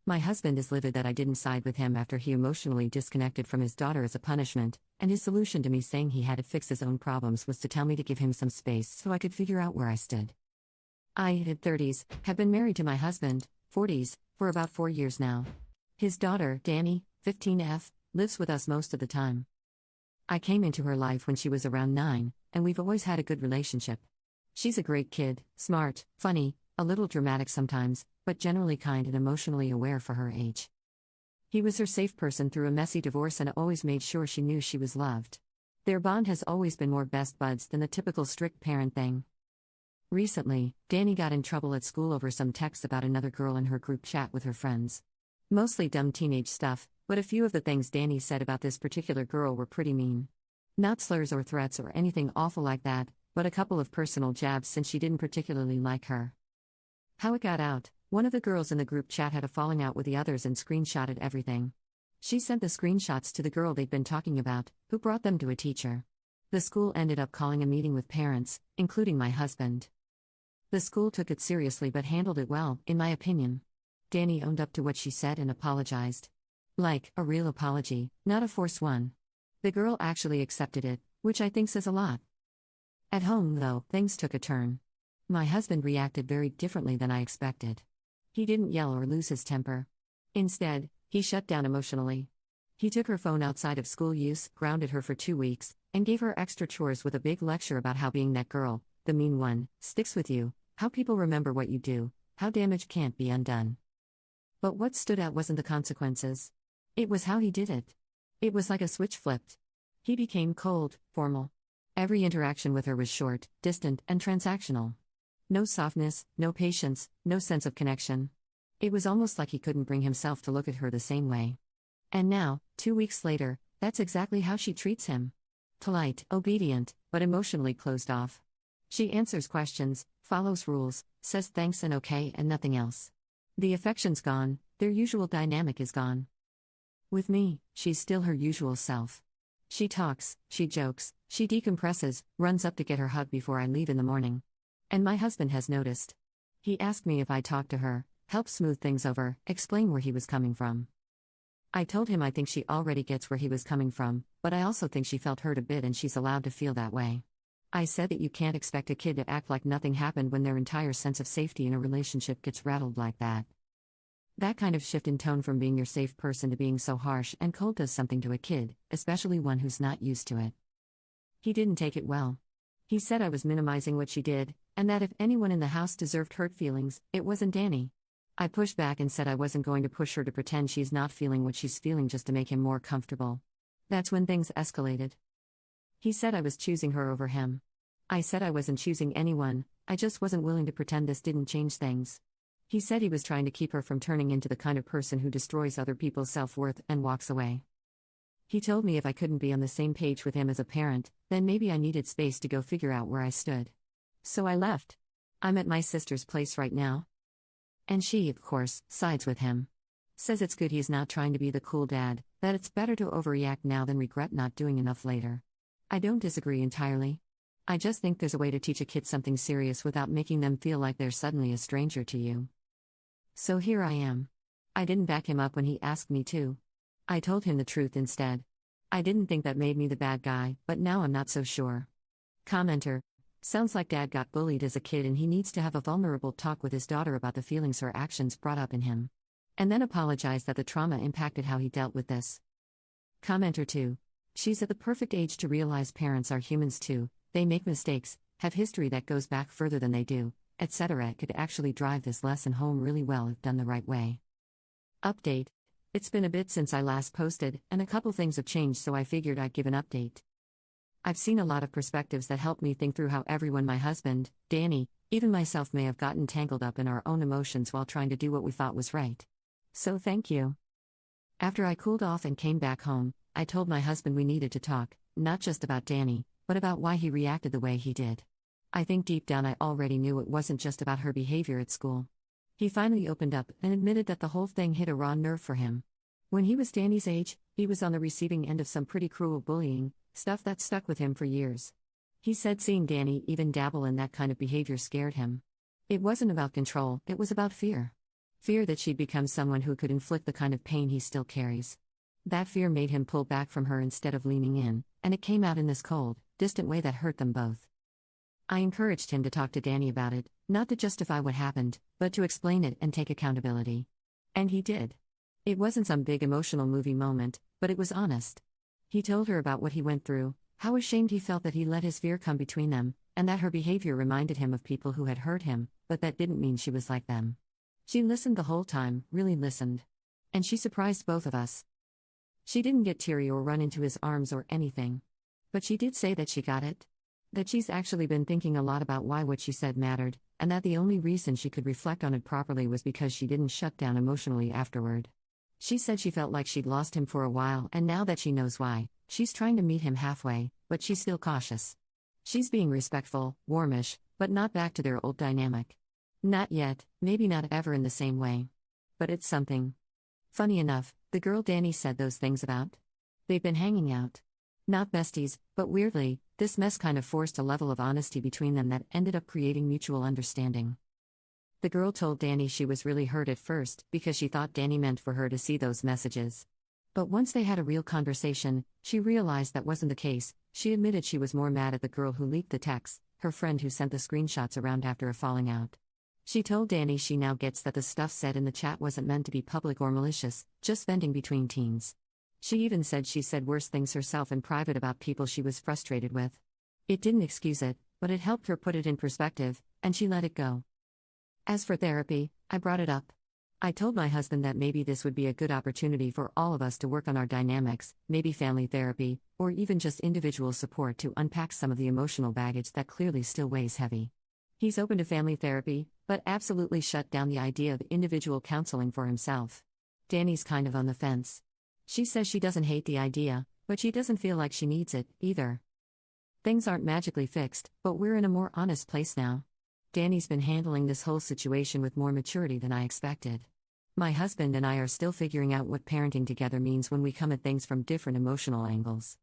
My husband is livid that I didn't side with him after he emotionally disconnected from his daughter as a punishment, and his solution to me saying he had to fix his own problems was to tell me to give him some space so I could figure out where I stood. I, in 30s, have been married to my husband, 40s, for about 4 years now. His daughter, Danny, 15F, lives with us most of the time. I came into her life when she was around 9, and we've always had a good relationship. She's a great kid, smart, funny, a little dramatic sometimes, but generally kind and emotionally aware for her age. He was her safe person through a messy divorce and always made sure she knew she was loved. Their bond has always been more best buds than the typical strict parent thing. Recently, Danny got in trouble at school over some text about another girl in her group chat with her friends. Mostly dumb teenage stuff, but a few of the things Danny said about this particular girl were pretty mean. Not slurs or threats or anything awful like that, but a couple of personal jabs since she didn't particularly like her. How it got out: one of the girls in the group chat had a falling out with the others and screenshotted everything. She sent the screenshots to the girl they'd been talking about, who brought them to a teacher. The school ended up calling a meeting with parents, including my husband. The school took it seriously but handled it well, in my opinion. Danny owned up to what she said and apologized. Like, a real apology, not a forced one. The girl actually accepted it, which I think says a lot. At home, though, things took a turn. My husband reacted very differently than I expected. He didn't yell or lose his temper. Instead, he shut down emotionally. He took her phone outside of school use, grounded her for 2 weeks, and gave her extra chores with a big lecture about how being that girl, the mean one, sticks with you, how people remember what you do, how damage can't be undone. But what stood out wasn't the consequences. It was how he did it. It was like a switch flipped. He became cold, formal. Every interaction with her was short, distant, and transactional. No softness, no patience, no sense of connection. It was almost like he couldn't bring himself to look at her the same way. And now, 2 weeks later, that's exactly how she treats him. Polite, obedient, but emotionally closed off. She answers questions, follows rules, says thanks and okay and nothing else. The affection's gone, their usual dynamic is gone. With me, she's still her usual self. She talks, she jokes, she decompresses, runs up to get her hug before I leave in the morning. And my husband has noticed. He asked me if I talked to her, help smooth things over, explain where he was coming from. I told him I think she already gets where he was coming from, but I also think she felt hurt a bit and she's allowed to feel that way. I said that you can't expect a kid to act like nothing happened when their entire sense of safety in a relationship gets rattled like that. That kind of shift in tone from being your safe person to being so harsh and cold does something to a kid, especially one who's not used to it. He didn't take it well. He said I was minimizing what she did, and that if anyone in the house deserved hurt feelings, it wasn't Danny. I pushed back and said I wasn't going to push her to pretend she's not feeling what she's feeling just to make him more comfortable. That's when things escalated. He said I was choosing her over him. I said I wasn't choosing anyone, I just wasn't willing to pretend this didn't change things. He said he was trying to keep her from turning into the kind of person who destroys other people's self-worth and walks away. He told me if I couldn't be on the same page with him as a parent, then maybe I needed space to go figure out where I stood. So I left. I'm at my sister's place right now. And she, of course, sides with him. Says it's good he's not trying to be the cool dad, that it's better to overreact now than regret not doing enough later. I don't disagree entirely. I just think there's a way to teach a kid something serious without making them feel like they're suddenly a stranger to you. So here I am. I didn't back him up when he asked me to. I told him the truth instead. I didn't think that made me the bad guy, but now I'm not so sure. Commenter: sounds like dad got bullied as a kid and he needs to have a vulnerable talk with his daughter about the feelings her actions brought up in him. And then apologize that the trauma impacted how he dealt with this. Commenter 2: she's at the perfect age to realize parents are humans too, they make mistakes, have history that goes back further than they do, etc. It could actually drive this lesson home really well if done the right way. Update: it's been a bit since I last posted, and a couple things have changed, so I figured I'd give an update. I've seen a lot of perspectives that help me think through how everyone, my husband, Danny, even myself, may have gotten tangled up in our own emotions while trying to do what we thought was right. So thank you. After I cooled off and came back home, I told my husband we needed to talk, not just about Danny, but about why he reacted the way he did. I think deep down I already knew it wasn't just about her behavior at school. He finally opened up and admitted that the whole thing hit a raw nerve for him. When he was Danny's age, he was on the receiving end of some pretty cruel bullying, stuff that stuck with him for years. He said seeing Danny even dabble in that kind of behavior scared him. It wasn't about control, it was about fear. Fear that she'd become someone who could inflict the kind of pain he still carries. That fear made him pull back from her instead of leaning in, and it came out in this cold, distant way that hurt them both. I encouraged him to talk to Danny about it, not to justify what happened, but to explain it and take accountability. And he did. It wasn't some big emotional movie moment, but it was honest. He told her about what he went through, how ashamed he felt that he let his fear come between them, and that her behavior reminded him of people who had hurt him, but that didn't mean she was like them. She listened the whole time, really listened. And she surprised both of us. She didn't get teary or run into his arms or anything. But she did say that she got it. That she's actually been thinking a lot about why what she said mattered, and that the only reason she could reflect on it properly was because she didn't shut down emotionally afterward. She said she felt like she'd lost him for a while, and now that she knows why, she's trying to meet him halfway, but she's still cautious. She's being respectful, warmish, but not back to their old dynamic. Not yet, maybe not ever in the same way. But it's something. Funny enough, the girl Danny said those things about? They've been hanging out. Not besties, but weirdly, this mess kind of forced a level of honesty between them that ended up creating mutual understanding. The girl told Danny she was really hurt at first because she thought Danny meant for her to see those messages. But once they had a real conversation, she realized that wasn't the case. She admitted she was more mad at the girl who leaked the texts, her friend who sent the screenshots around after a falling out. She told Danny she now gets that the stuff said in the chat wasn't meant to be public or malicious, just venting between teens. She even said she said worse things herself in private about people she was frustrated with. It didn't excuse it, but it helped her put it in perspective, and she let it go. As for therapy, I brought it up. I told my husband that maybe this would be a good opportunity for all of us to work on our dynamics, maybe family therapy, or even just individual support to unpack some of the emotional baggage that clearly still weighs heavy. He's open to family therapy, but absolutely shut down the idea of individual counseling for himself. Danny's kind of on the fence. She says she doesn't hate the idea, but she doesn't feel like she needs it, either. Things aren't magically fixed, but we're in a more honest place now. Danny's been handling this whole situation with more maturity than I expected. My husband and I are still figuring out what parenting together means when we come at things from different emotional angles.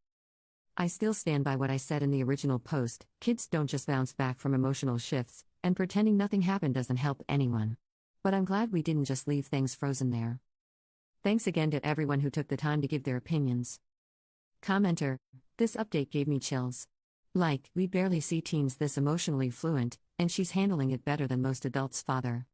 I still stand by what I said in the original post: kids don't just bounce back from emotional shifts, and pretending nothing happened doesn't help anyone. But I'm glad we didn't just leave things frozen there. Thanks again to everyone who took the time to give their opinions. Commenter: this update gave me chills. Like, we barely see teens this emotionally fluent, and she's handling it better than most adults' father.